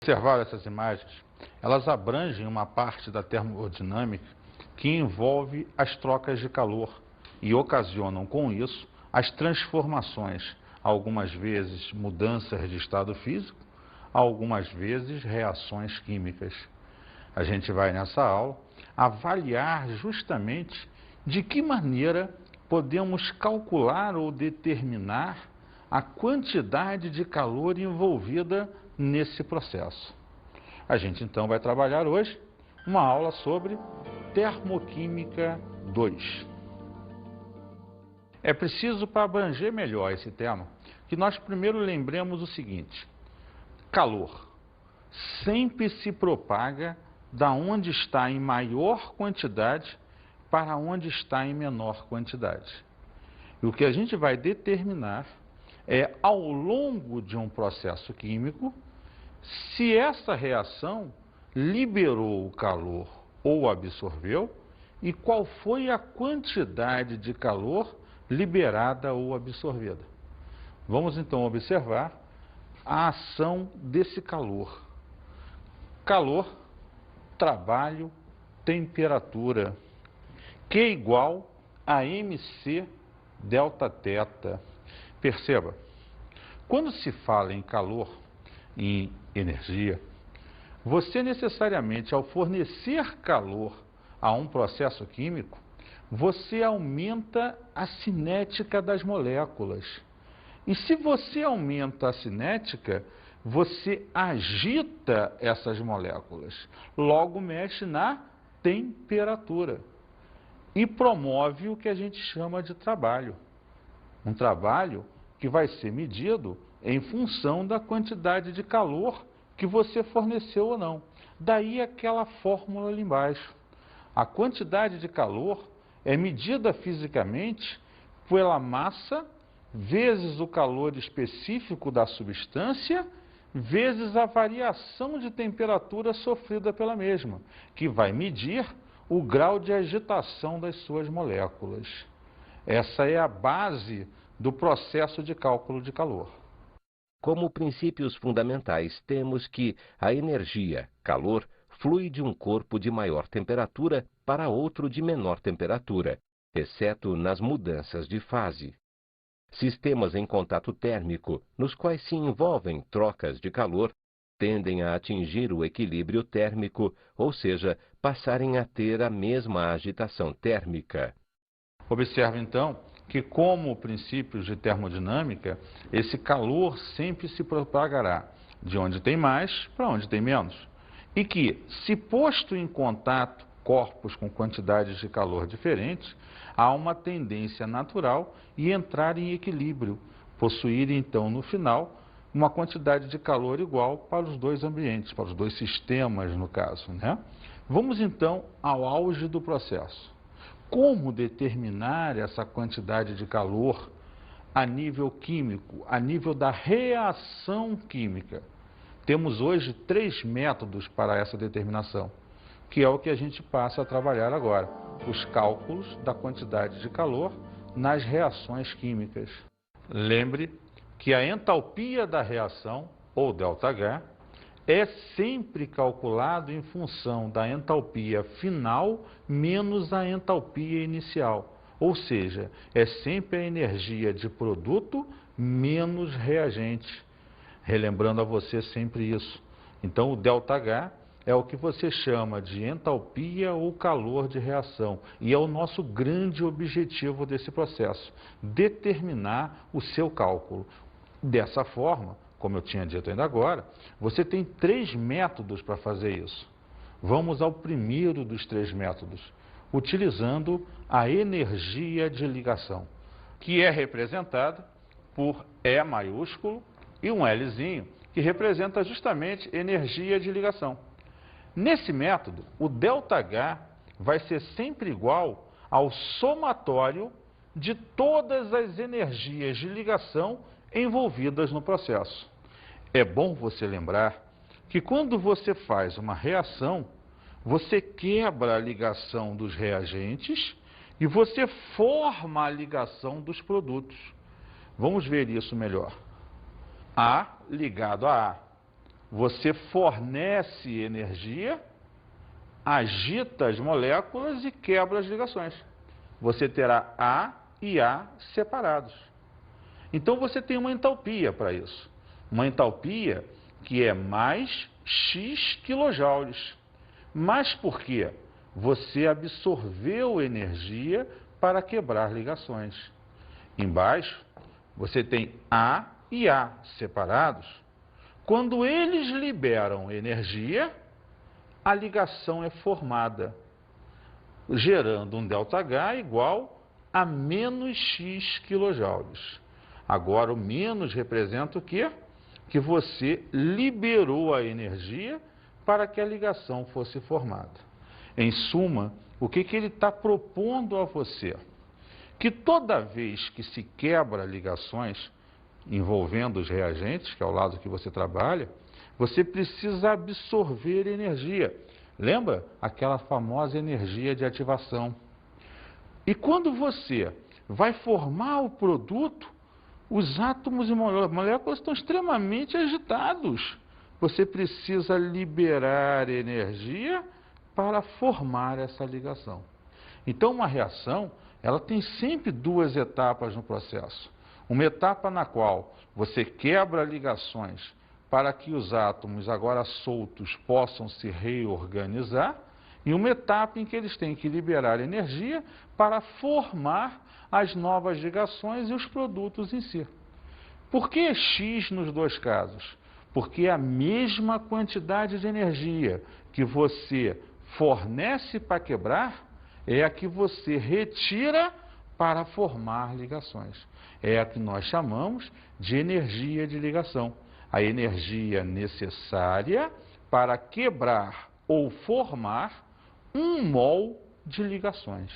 Observar essas imagens, elas abrangem uma parte da termodinâmica que envolve as trocas de calor e ocasionam com isso as transformações, algumas vezes mudanças de estado físico, algumas vezes reações químicas. A gente vai nessa aula avaliar justamente de que maneira podemos calcular ou determinar a quantidade de calor envolvida nesse processo. A gente então vai trabalhar hoje uma aula sobre Termoquímica 2. É preciso, para abranger melhor esse tema, que nós primeiro lembremos o seguinte: calor sempre se propaga da onde está em maior quantidade para onde está em menor quantidade. E o que a gente vai determinar é, ao longo de um processo químico, se essa reação liberou o calor ou absorveu e qual foi a quantidade de calor liberada ou absorvida. Vamos então observar a ação desse calor. Calor, trabalho, temperatura, Q igual a mc delta θ. Perceba, quando se fala em calor, em energia, você necessariamente, ao fornecer calor a um processo químico, você aumenta a cinética das moléculas. E se você aumenta a cinética, você agita essas moléculas, logo mexe na temperatura e promove o que a gente chama de trabalho. Um trabalho que vai ser medido em função da quantidade de calor que você forneceu ou não. Daí aquela fórmula ali embaixo. A quantidade de calor é medida fisicamente pela massa vezes o calor específico da substância vezes a variação de temperatura sofrida pela mesma, que vai medir o grau de agitação das suas moléculas. Essa é a base do processo de cálculo de calor. Como princípios fundamentais, temos que a energia, calor, flui de um corpo de maior temperatura para outro de menor temperatura, exceto nas mudanças de fase. Sistemas em contato térmico, nos quais se envolvem trocas de calor, tendem a atingir o equilíbrio térmico, ou seja, passarem a ter a mesma agitação térmica. Observe então que, como princípios de termodinâmica, esse calor sempre se propagará de onde tem mais para onde tem menos. E que, se posto em contato corpos com quantidades de calor diferentes, há uma tendência natural e entrar em equilíbrio, possuir então no final uma quantidade de calor igual para os dois ambientes, para os dois sistemas no caso, né? Vamos então ao auge do processo. Como determinar essa quantidade de calor a nível químico, a nível da reação química? Temos hoje 3 métodos para essa determinação, que é o que a gente passa a trabalhar agora, os cálculos da quantidade de calor nas reações químicas. Lembre que a entalpia da reação, ou ΔH, é sempre calculado em função da entalpia final menos a entalpia inicial. Ou seja, é sempre a energia de produto menos reagente. Relembrando a você sempre isso. Então, o ΔH é o que você chama de entalpia ou calor de reação. E é o nosso grande objetivo desse processo, determinar o seu cálculo. Dessa forma, como eu tinha dito ainda agora, você tem 3 métodos para fazer isso. Vamos ao primeiro dos 3 métodos, utilizando a energia de ligação, que é representada por E maiúsculo e um Lzinho, que representa justamente energia de ligação. Nesse método, o ΔH vai ser sempre igual ao somatório de todas as energias de ligação envolvidas no processo. É bom você lembrar que quando você faz uma reação, você quebra a ligação dos reagentes e você forma a ligação dos produtos. Vamos ver isso melhor. A ligado a A. você fornece energia, agita as moléculas e quebra as ligações. Você terá A e A separados. Então você tem uma entalpia para isso. Uma entalpia que é mais X quilojoules. Mas por quê? Você absorveu energia para quebrar ligações. Embaixo, você tem A e A separados. Quando eles liberam energia, a ligação é formada, gerando um ΔH igual a menos X quilojoules. Agora, o menos representa o quê? Que você liberou a energia para que a ligação fosse formada. Em suma, o que ele está propondo a você? Que toda vez que se quebra ligações envolvendo os reagentes, que é o lado que você trabalha, você precisa absorver energia. Lembra aquela famosa energia de ativação? E quando você vai formar o produto, os átomos e moléculas estão extremamente agitados. Você precisa liberar energia para formar essa ligação. Então, uma reação, ela tem sempre duas etapas no processo. Uma etapa na qual você quebra ligações para que os átomos agora soltos possam se reorganizar, e uma etapa em que eles têm que liberar energia para formar as novas ligações e os produtos em si. Por que X nos dois casos? Porque a mesma quantidade de energia que você fornece para quebrar é a que você retira para formar ligações. É a que nós chamamos de energia de ligação. A energia necessária para quebrar ou formar 1 mol de ligações.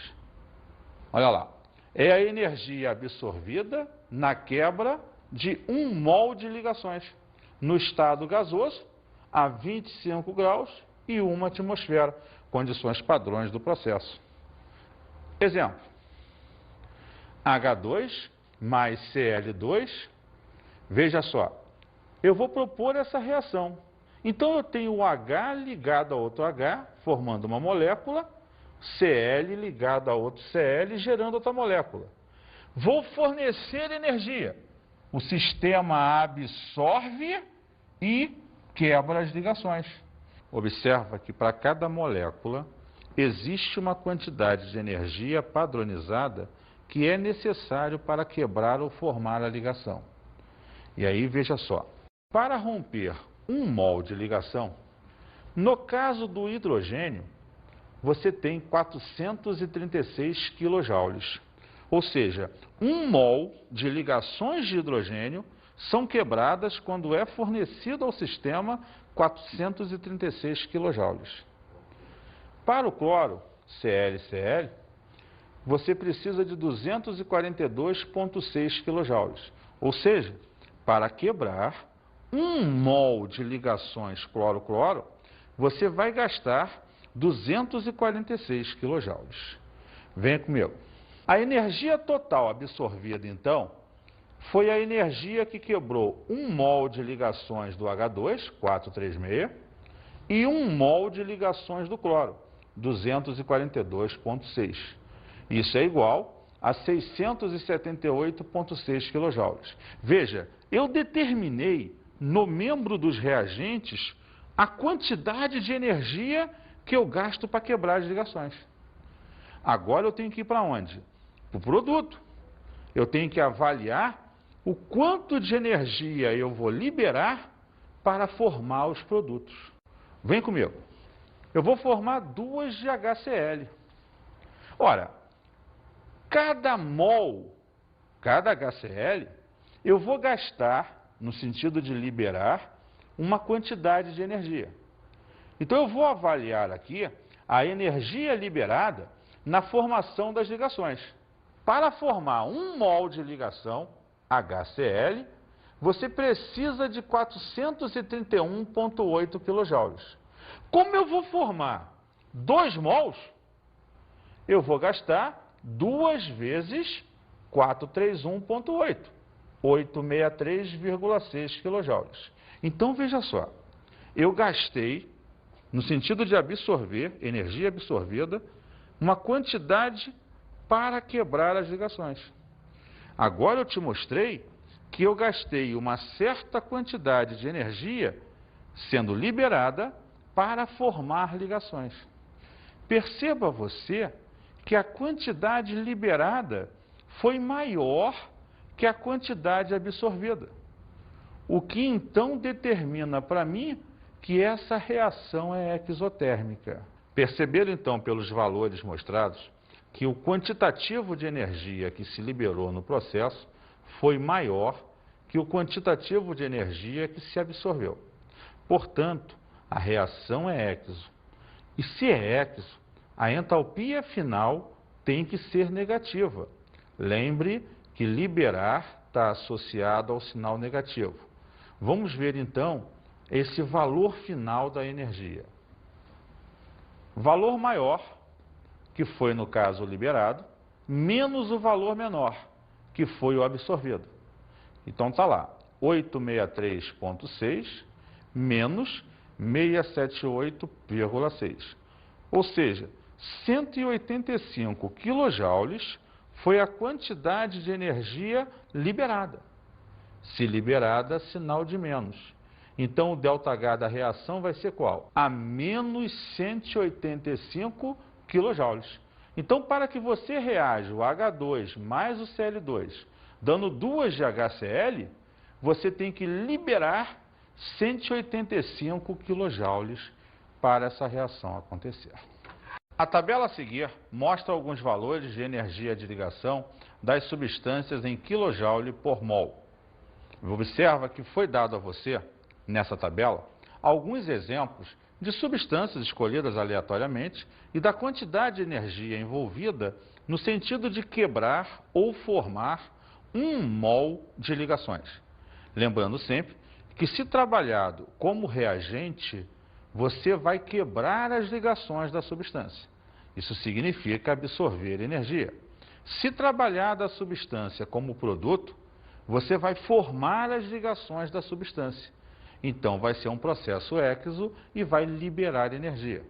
Olha lá, é a energia absorvida na quebra de 1 mol de ligações, no estado gasoso, a 25 graus e 1 atmosfera, condições padrões do processo. Exemplo, H2 mais Cl2, veja só, eu vou propor essa reação. Então eu tenho o H ligado a outro H, formando uma molécula, Cl ligado a outro Cl, gerando outra molécula. Vou fornecer energia. O sistema absorve e quebra as ligações. Observa que para cada molécula existe uma quantidade de energia padronizada que é necessário para quebrar ou formar a ligação. E aí veja só, para romper 1 mol de ligação, no caso do hidrogênio, você tem 436 quilojoules. Ou seja, 1 mol de ligações de hidrogênio são quebradas quando é fornecido ao sistema 436 quilojoules. Para o cloro, ClCl, você precisa de 242,6 quilojoules. Ou seja, para quebrar 1 mol de ligações cloro-cloro, você vai gastar 246 quilojoules. Venha comigo. A energia total absorvida, então, foi a energia que quebrou 1 mol de ligações do H2, 436, e 1 mol de ligações do cloro, 242,6. Isso é igual a 678,6 quilojoules. Veja, eu determinei no membro dos reagentes a quantidade de energia que eu gasto para quebrar as ligações. Agora eu tenho que ir para onde? Para o produto. Eu tenho que avaliar o quanto de energia eu vou liberar para formar os produtos. Vem comigo. Eu vou formar 2 de HCl. Ora, cada mol, cada HCl, eu vou gastar, no sentido de liberar, uma quantidade de energia. Então eu vou avaliar aqui a energia liberada na formação das ligações. Para formar 1 mol de ligação, HCl, você precisa de 431,8 kJ. Como eu vou formar 2 mols, eu vou gastar 2 vezes 431,8, 863,6 kJ. Então veja só, eu gastei, no sentido de absorver, energia absorvida, uma quantidade para quebrar as ligações. Agora eu te mostrei que eu gastei uma certa quantidade de energia sendo liberada para formar ligações. Perceba você que a quantidade liberada foi maior que a quantidade absorvida. O que então determina para mim que essa reação é exotérmica. Perceberam então pelos valores mostrados que o quantitativo de energia que se liberou no processo foi maior que o quantitativo de energia que se absorveu. Portanto, a reação é exo. E se é exo, a entalpia final tem que ser negativa. Lembre que liberar está associado ao sinal negativo. Vamos ver então esse valor final da energia. Valor maior, que foi no caso liberado, menos o valor menor, que foi o absorvido. Então está lá, 863,6 menos 678,6. Ou seja, 185 quilojoules foi a quantidade de energia liberada. Se liberada, sinal de menos. Então o ΔH da reação vai ser qual? A menos 185 quilojoules. Então, para que você reaja o H2 mais o Cl2, dando 2 de HCl, você tem que liberar 185 quilojoules para essa reação acontecer. A tabela a seguir mostra alguns valores de energia de ligação das substâncias em quilojoule por mol. Observa que foi dado a você, nessa tabela, alguns exemplos de substâncias escolhidas aleatoriamente e da quantidade de energia envolvida no sentido de quebrar ou formar 1 mol de ligações. Lembrando sempre que, se trabalhado como reagente, você vai quebrar as ligações da substância. Isso significa absorver energia. Se trabalhada a substância como produto, você vai formar as ligações da substância. Então, vai ser um processo exo e vai liberar energia.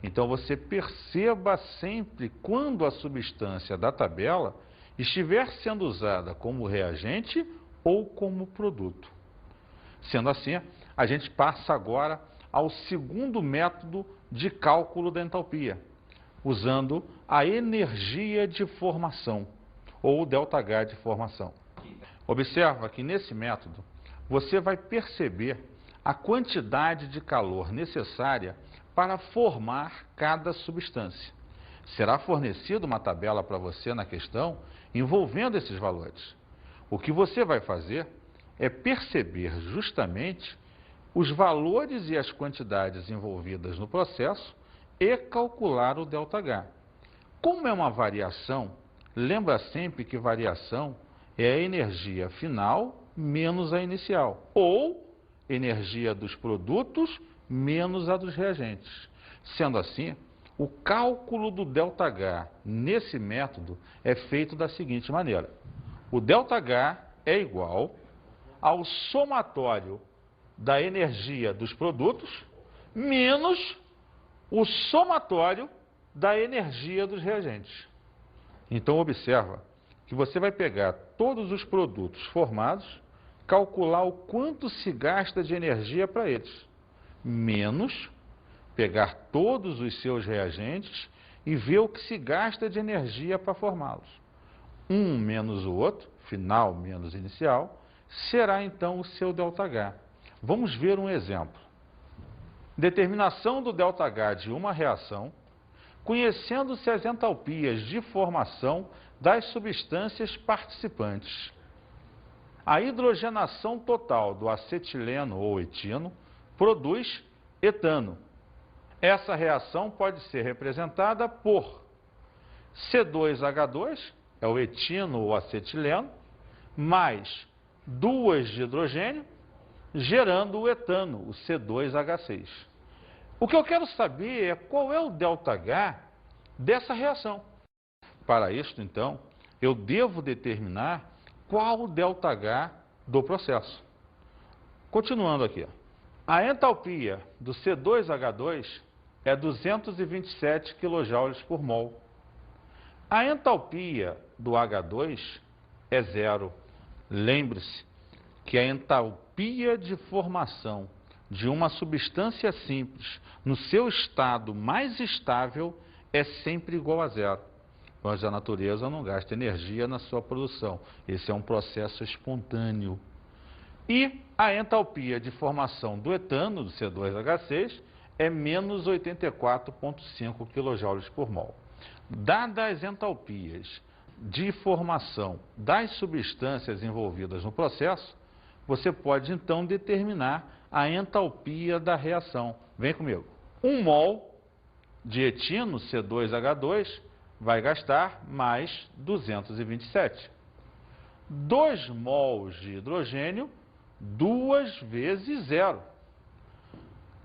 Então, você perceba sempre quando a substância da tabela estiver sendo usada como reagente ou como produto. Sendo assim, a gente passa agora ao segundo método de cálculo da entalpia, usando a energia de formação, ou ΔH de formação. Observa que nesse método, você vai perceber a quantidade de calor necessária para formar cada substância. Será fornecida uma tabela para você na questão envolvendo esses valores. O que você vai fazer é perceber justamente os valores e as quantidades envolvidas no processo e calcular o ΔH. Como é uma variação, lembra sempre que variação é a energia final menos a inicial, ou energia dos produtos menos a dos reagentes. Sendo assim, o cálculo do ΔH nesse método é feito da seguinte maneira. O ΔH é igual ao somatório da energia dos produtos menos o somatório da energia dos reagentes. Então, observa que você vai pegar todos os produtos formados, calcular o quanto se gasta de energia para eles, menos pegar todos os seus reagentes e ver o que se gasta de energia para formá-los. Um menos o outro, final menos inicial, será então o seu ΔH. Vamos ver um exemplo. Determinação do ΔH de uma reação, conhecendo-se as entalpias de formação das substâncias participantes. A hidrogenação total do acetileno ou etino produz etano. Essa reação pode ser representada por C2H2, é o etino ou acetileno, mais 2 de hidrogênio, gerando o etano, o C2H6. O que eu quero saber é qual é o ΔH dessa reação. Para isto, então, eu devo determinar qual o ΔH do processo. Continuando aqui. A entalpia do C2H2 é 227 kJ por mol. A entalpia do H2 é zero. Lembre-se que a entalpia de formação de uma substância simples no seu estado mais estável é sempre igual a zero, pois a natureza não gasta energia na sua produção. Esse é um processo espontâneo. E a entalpia de formação do etano, do C2H6, é menos 84,5 kJ por mol. Dadas as entalpias de formação das substâncias envolvidas no processo, você pode então determinar a entalpia da reação. Vem comigo. 1 mol de etino, C2H2, vai gastar mais 227. 2 mols de hidrogênio, 2 vezes zero.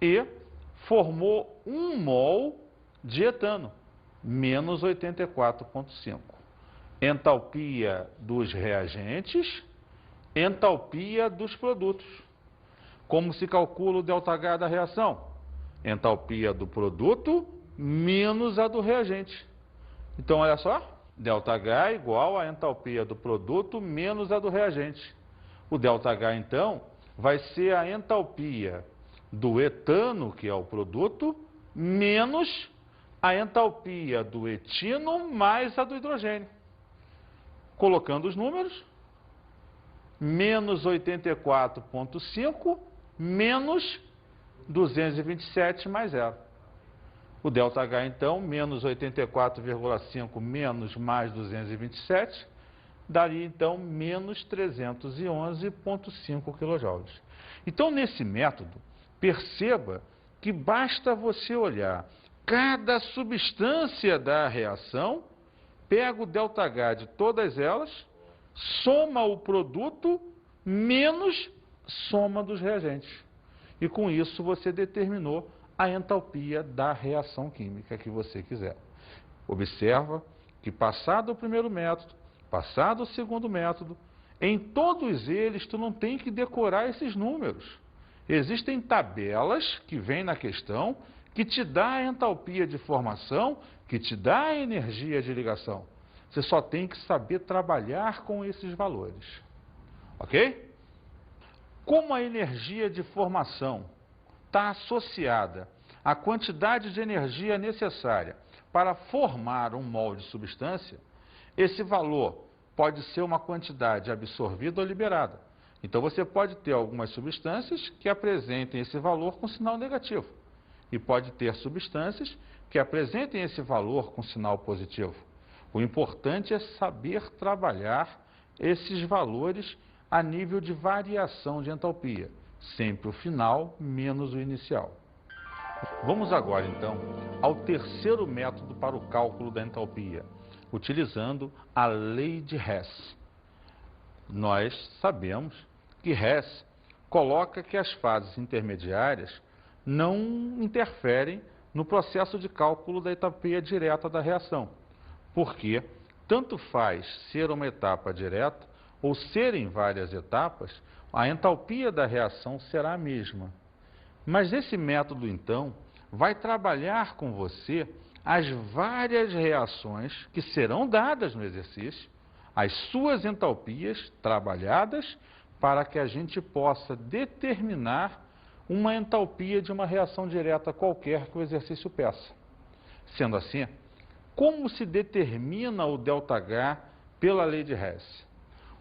E formou 1 mol de etano, menos 84,5. Entalpia dos reagentes, entalpia dos produtos. Como se calcula o ΔH da reação? Entalpia do produto menos a do reagente. Então, olha só, ΔH é igual a entalpia do produto menos a do reagente. O ΔH, então, vai ser a entalpia do etano, que é o produto, menos a entalpia do etino mais a do hidrogênio. Colocando os números, menos 84,5 menos 227 mais zero. O ΔH, então, menos 84,5 menos mais 227, daria, então, menos 311,5 kJ. Então, nesse método, perceba que basta você olhar cada substância da reação, pega o ΔH de todas elas, soma o produto menos soma dos reagentes. E com isso você determinou a entalpia da reação química que você quiser. Observa que passado o primeiro método, passado o segundo método, em todos eles tu não tem que decorar esses números. Existem tabelas que vêm na questão que te dá a entalpia de formação, que te dá a energia de ligação. Você só tem que saber trabalhar com esses valores. Ok? Como a energia de formação está associada à quantidade de energia necessária para formar um mol de substância, esse valor pode ser uma quantidade absorvida ou liberada. Então você pode ter algumas substâncias que apresentem esse valor com sinal negativo. E pode ter substâncias que apresentem esse valor com sinal positivo. O importante é saber trabalhar esses valores a nível de variação de entalpia, sempre o final menos o inicial. Vamos agora, então, ao terceiro método para o cálculo da entalpia, utilizando a lei de Hess. Nós sabemos que Hess coloca que as fases intermediárias não interferem no processo de cálculo da entalpia direta da reação, porque tanto faz ser uma etapa direta ou serem várias etapas, a entalpia da reação será a mesma. Mas esse método, então, vai trabalhar com você as várias reações que serão dadas no exercício, as suas entalpias trabalhadas, para que a gente possa determinar uma entalpia de uma reação direta qualquer que o exercício peça. Sendo assim, como se determina o ΔH pela lei de Hess?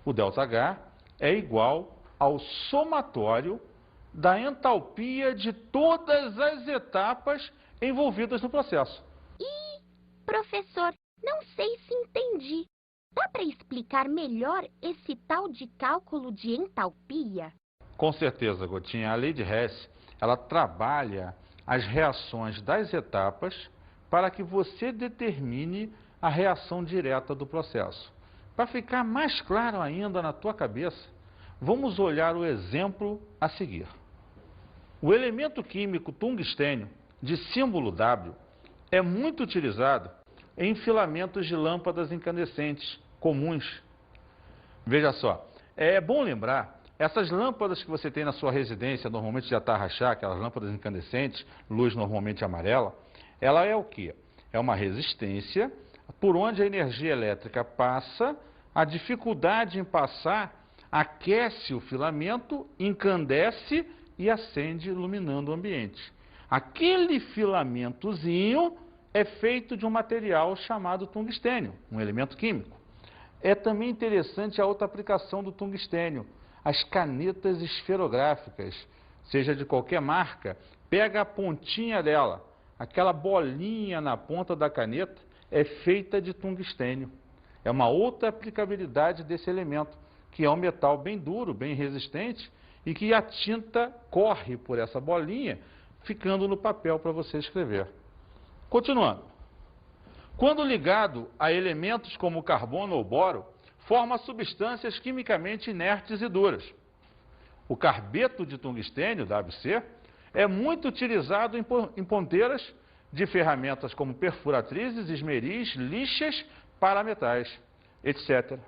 O ΔH é igual ao somatório da entalpia de todas as etapas envolvidas no processo. Professor, não sei se entendi. Dá para explicar melhor esse tal de cálculo de entalpia? Com certeza, Gotinha. A lei de Hess, ela trabalha as reações das etapas para que você determine a reação direta do processo. Para ficar mais claro ainda na tua cabeça, vamos olhar o exemplo a seguir. O elemento químico tungstênio, de símbolo W, é muito utilizado em filamentos de lâmpadas incandescentes comuns. Veja só, é bom lembrar essas lâmpadas que você tem na sua residência, normalmente de atarrachá, aquelas lâmpadas incandescentes, luz normalmente amarela, ela é o quê? É uma resistência por onde a energia elétrica passa, a dificuldade em passar aquece o filamento, encandece e acende, iluminando o ambiente. Aquele filamentozinho é feito de um material chamado tungstênio, um elemento químico. É também interessante a outra aplicação do tungstênio, as canetas esferográficas, seja de qualquer marca, pega a pontinha dela, aquela bolinha na ponta da caneta é feita de tungstênio. É uma outra aplicabilidade desse elemento, que é um metal bem duro, bem resistente, e que a tinta corre por essa bolinha, ficando no papel para você escrever. Continuando. Quando ligado a elementos como carbono ou boro, forma substâncias quimicamente inertes e duras. O carbeto de tungstênio, WC, é muito utilizado em ponteiras de ferramentas como perfuratrizes, esmeris, lixas para metais, etc.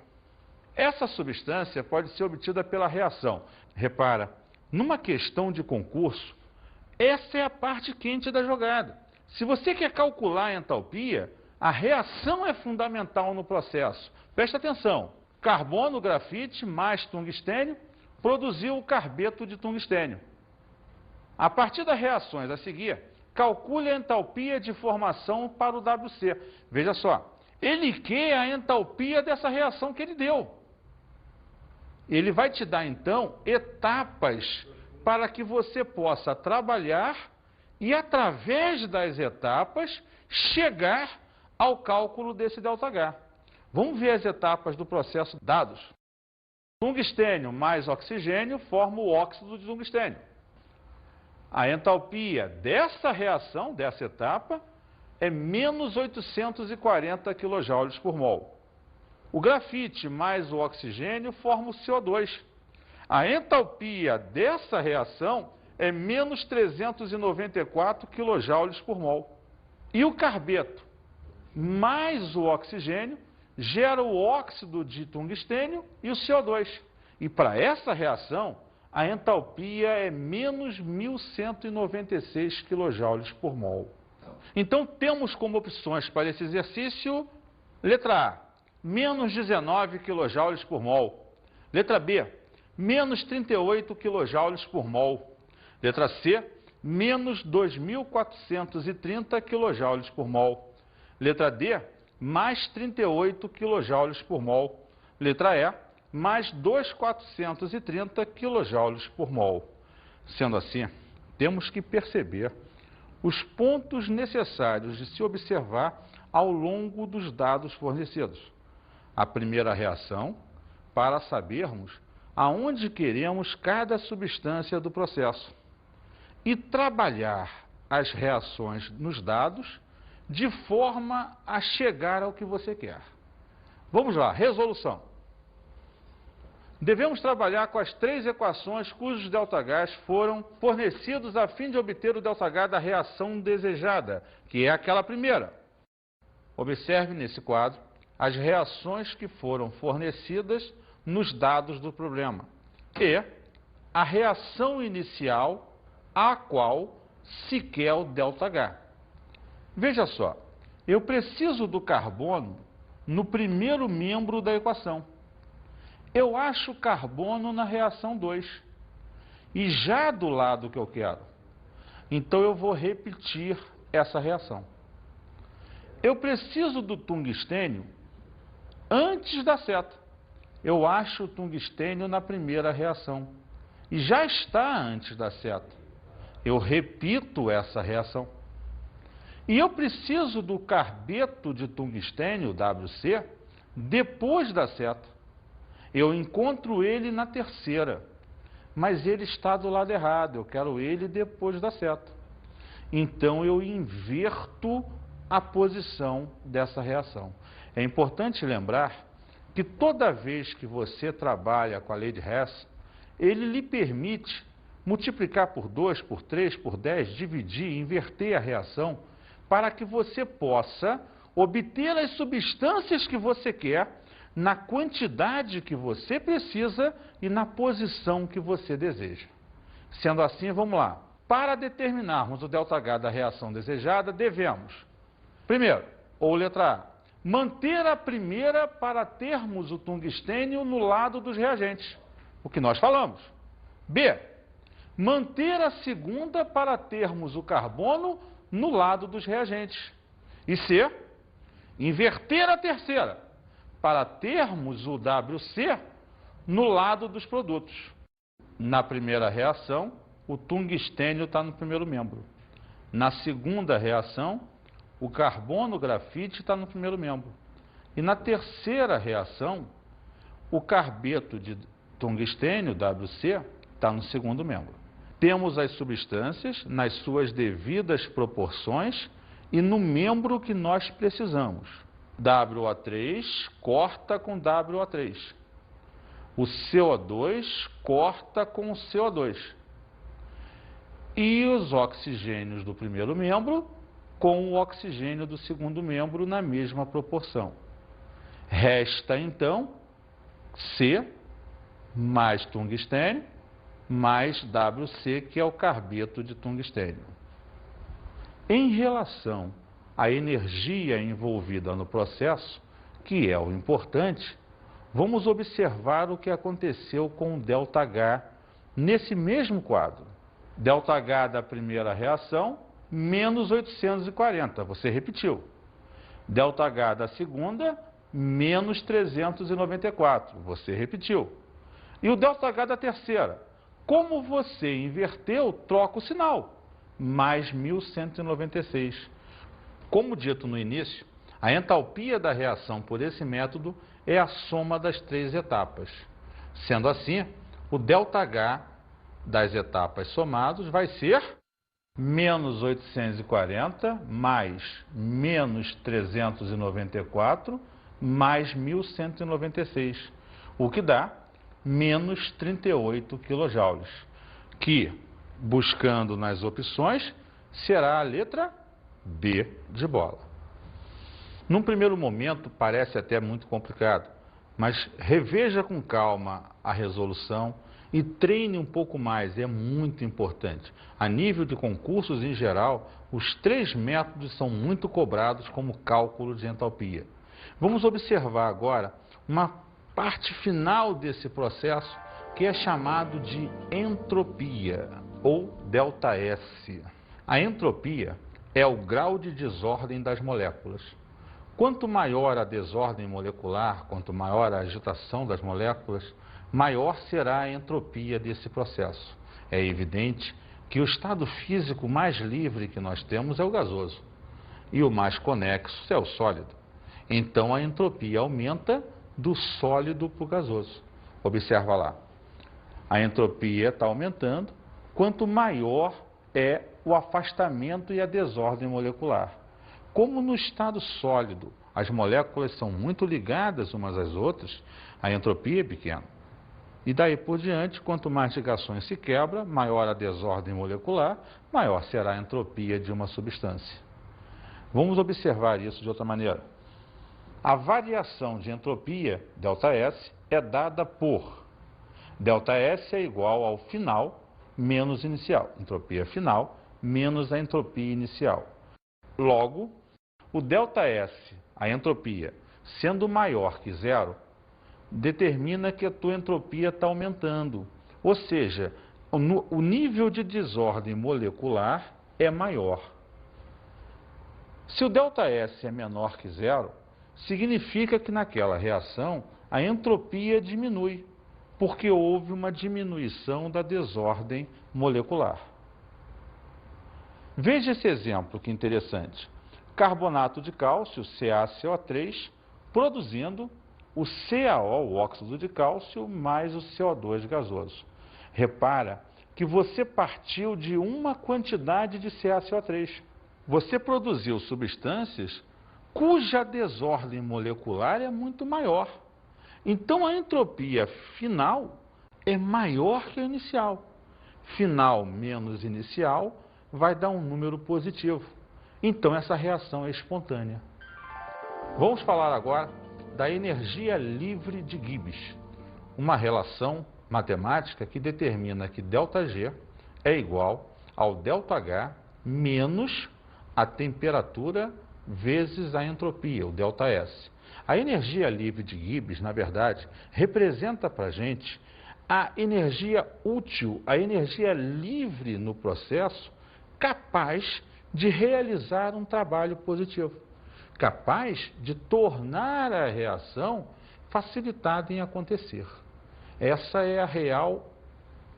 Essa substância pode ser obtida pela reação. Repara, numa questão de concurso, essa é a parte quente da jogada. Se você quer calcular a entalpia, a reação é fundamental no processo. Presta atenção, carbono, grafite mais tungstênio produziu o carbeto de tungstênio. A partir das reações a seguir, calcule a entalpia de formação para o WC. Veja só, ele quer a entalpia dessa reação que ele deu. Ele vai te dar, então, etapas para que você possa trabalhar e, através das etapas, chegar ao cálculo desse ΔH. Vamos ver as etapas do processo dados. Tungstênio mais oxigênio forma o óxido de tungstênio. A entalpia dessa reação, dessa etapa, é menos 840 kJ por mol. O grafite mais o oxigênio forma o CO2. A entalpia dessa reação é menos 394 kJ por mol. E o carbeto mais o oxigênio gera o óxido de tungstênio e o CO2. E para essa reação, a entalpia é menos 1.196 kJ por mol. Então, temos como opções para esse exercício, letra A, menos 19 kJ por mol. Letra B, menos 38 kJ por mol. Letra C, menos 2.430 kJ por mol. Letra D, mais 38 kJ por mol. Letra E, mais 2.430 kJ por mol. Sendo assim, temos que perceber os pontos necessários de se observar ao longo dos dados fornecidos. A primeira reação, para sabermos aonde queremos cada substância do processo. E trabalhar as reações nos dados de forma a chegar ao que você quer. Vamos lá, resolução. Devemos trabalhar com as três equações cujos ΔHs foram fornecidos a fim de obter o ΔH da reação desejada, que é aquela primeira. Observe nesse quadro as reações que foram fornecidas nos dados do problema e a reação inicial a qual se quer o ΔH. Veja só, eu preciso do carbono no primeiro membro da equação. Eu acho carbono na reação 2. E já do lado que eu quero. Então eu vou repetir essa reação. Eu preciso do tungstênio antes da seta. Eu acho o tungstênio na primeira reação. E já está antes da seta. Eu repito essa reação. E eu preciso do carbeto de tungstênio, WC, depois da seta. Eu encontro ele na terceira, mas ele está do lado errado, eu quero ele depois da seta. Então eu inverto a posição dessa reação. É importante lembrar que toda vez que você trabalha com a lei de Hess, ele lhe permite multiplicar por 2, por 3, por 10, dividir, inverter a reação, para que você possa obter as substâncias que você quer na quantidade que você precisa e na posição que você deseja. Sendo assim, vamos lá. Para determinarmos o ΔH da reação desejada, devemos, primeiro, ou letra A, manter a primeira para termos o tungstênio no lado dos reagentes, o que nós falamos. B, manter a segunda para termos o carbono no lado dos reagentes. E C, inverter a terceira para termos o WC no lado dos produtos. Na primeira reação, o tungstênio está no primeiro membro. Na segunda reação, o carbono grafite está no primeiro membro. E na terceira reação, o carbeto de tungstênio, WC, está no segundo membro. Temos as substâncias nas suas devidas proporções e no membro que nós precisamos. WO3 corta com WO3. O CO2 corta com o CO2. E os oxigênios do primeiro membro com o oxigênio do segundo membro na mesma proporção. Resta, então, C mais tungstênio mais WC, que é o carbeto de tungstênio. Em relação à energia envolvida no processo, que é o importante, vamos observar o que aconteceu com o ΔH nesse mesmo quadro. ΔH da primeira reação, menos 840, você repetiu. ΔH da segunda, menos 394, você repetiu. E o ΔH da terceira, como você inverteu, troca o sinal, mais 1196. Como dito no início, a entalpia da reação por esse método é a soma das três etapas. Sendo assim, o ΔH das etapas somados vai ser menos 840 mais menos 394 mais 1196, o que dá menos 38 kJ, que, buscando nas opções, será a letra B de bola. Num primeiro momento parece até muito complicado, mas reveja com calma a resolução e treine um pouco mais, é muito importante. A nível de concursos em geral, os três métodos são muito cobrados como cálculo de entalpia. Vamos observar agora uma parte final desse processo que é chamado de entropia, ou ΔS. A entropia é o grau de desordem das moléculas. Quanto maior a desordem molecular, quanto maior a agitação das moléculas, maior será a entropia desse processo. É evidente que o estado físico mais livre que nós temos é o gasoso, e o mais conexo é o sólido. Então a entropia aumenta do sólido para o gasoso. Observa lá. A entropia está aumentando quanto maior é o afastamento e a desordem molecular. Como no estado sólido as moléculas são muito ligadas umas às outras, a entropia é pequena. E daí por diante, quanto mais ligações se quebra, maior a desordem molecular, maior será a entropia de uma substância. Vamos observar isso de outra maneira. A variação de entropia, ΔS, é dada por ΔS é igual ao final menos inicial. Entropia final menos a entropia inicial. Logo, o ΔS, a entropia, sendo maior que zero, determina que a tua entropia está aumentando. Ou seja, o nível de desordem molecular é maior. Se o ΔS é menor que zero, significa que naquela reação a entropia diminui, porque houve uma diminuição da desordem molecular. Veja esse exemplo que interessante. Carbonato de cálcio, CaCO3, produzindo o CaO, o óxido de cálcio, mais o CO2 gasoso. Repara que você partiu de uma quantidade de CaCO3. Você produziu substâncias cuja desordem molecular é muito maior. Então a entropia final é maior que a inicial. Final menos inicial vai dar um número positivo. Então essa reação é espontânea. Vamos falar agora da energia livre de Gibbs, uma relação matemática que determina que ΔG é igual ao ΔH menos a temperatura vezes a entropia, o ΔS. A energia livre de Gibbs, na verdade, representa para a gente a energia útil, a energia livre no processo, capaz de realizar um trabalho positivo, capaz de tornar a reação facilitada em acontecer. Essa é a real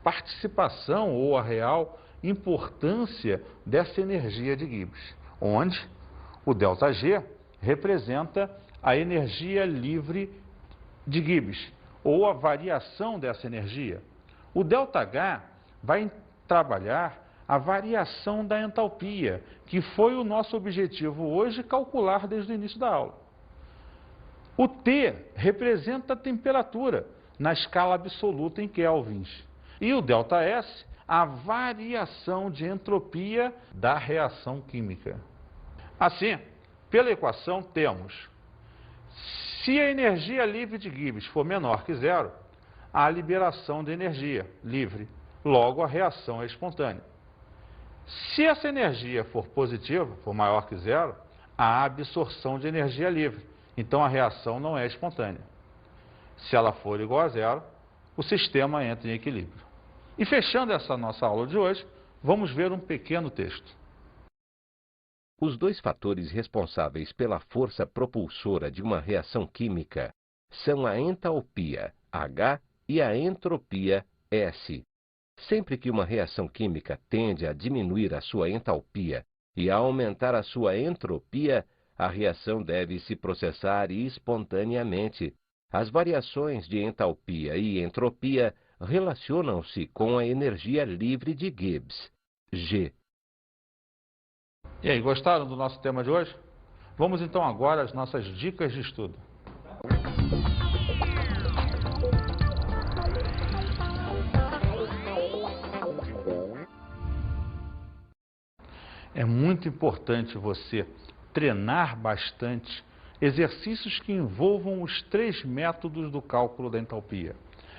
participação ou a real importância dessa energia de Gibbs, onde o ΔG representa a energia livre de Gibbs, ou a variação dessa energia. O ΔH vai trabalhar a variação da entalpia, que foi o nosso objetivo hoje calcular desde o início da aula. O T representa a temperatura na escala absoluta em kelvins. E o ΔS, a variação de entropia da reação química. Assim, pela equação temos, se a energia livre de Gibbs for menor que zero, há liberação de energia livre, logo a reação é espontânea. Se essa energia for positiva, for maior que zero, há absorção de energia livre, então a reação não é espontânea. Se ela for igual a zero, o sistema entra em equilíbrio. E fechando essa nossa aula de hoje, vamos ver um pequeno texto. Os dois fatores responsáveis pela força propulsora de uma reação química são a entalpia, H, e a entropia, S. Sempre que uma reação química tende a diminuir a sua entalpia e a aumentar a sua entropia, a reação deve se processar espontaneamente. As variações de entalpia e entropia relacionam-se com a energia livre de Gibbs, G. E aí, gostaram do nosso tema de hoje? Vamos então agora às nossas dicas de estudo. É muito importante você treinar bastante exercícios que envolvam os 3 métodos do cálculo da entalpia.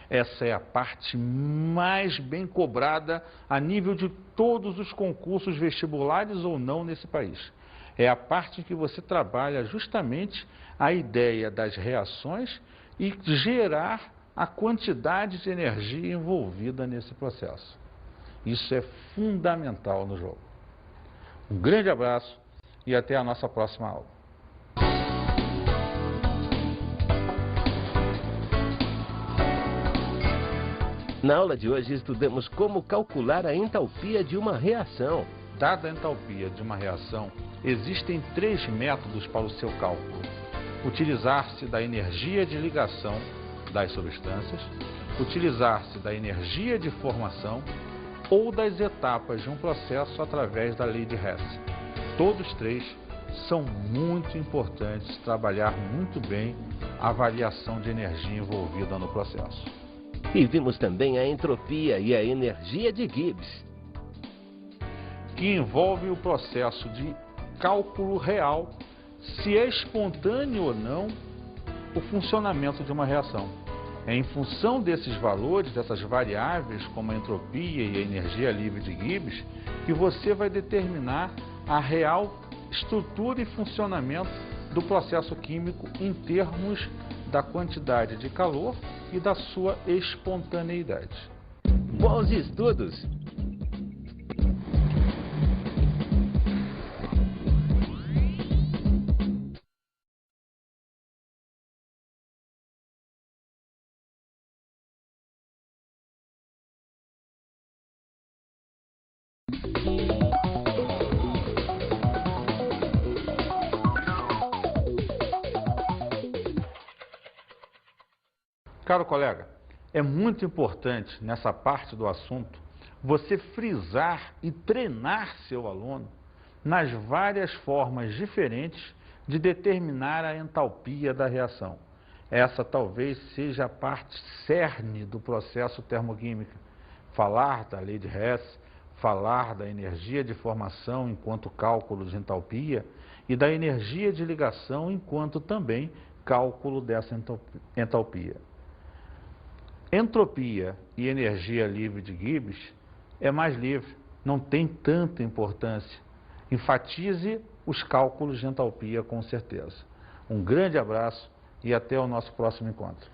Essa é a parte mais bem cobrada a nível de todos os concursos vestibulares ou não nesse país. É a parte em que você trabalha justamente a ideia das reações e gerar a quantidade de energia envolvida nesse processo. Isso é fundamental no jogo. Um grande abraço e até a nossa próxima aula. Na aula de hoje estudamos como calcular a entalpia de uma reação. Dada a entalpia de uma reação, existem 3 métodos para o seu cálculo. Utilizar-se da energia de ligação das substâncias, utilizar-se da energia de formação ou das etapas de um processo através da lei de Hess. Todos 3 são muito importantes, trabalhar muito bem a variação de energia envolvida no processo. E vimos também a entropia e a energia de Gibbs, que envolve o processo de cálculo real, se é espontâneo ou não o funcionamento de uma reação. É em função desses valores, dessas variáveis, como a entropia e a energia livre de Gibbs, que você vai determinar a real estrutura e funcionamento do processo químico em termos da quantidade de calor e da sua espontaneidade. Bons estudos! Caro colega, é muito importante nessa parte do assunto você frisar e treinar seu aluno nas várias formas diferentes de determinar a entalpia da reação. Essa talvez seja a parte cerne do processo termoquímico. Falar da lei de Hess, falar da energia de formação enquanto cálculo de entalpia e da energia de ligação enquanto também cálculo dessa entalpia. Entropia e energia livre de Gibbs é mais livre, não tem tanta importância. Enfatize os cálculos de entalpia com certeza. Um grande abraço e até o nosso próximo encontro.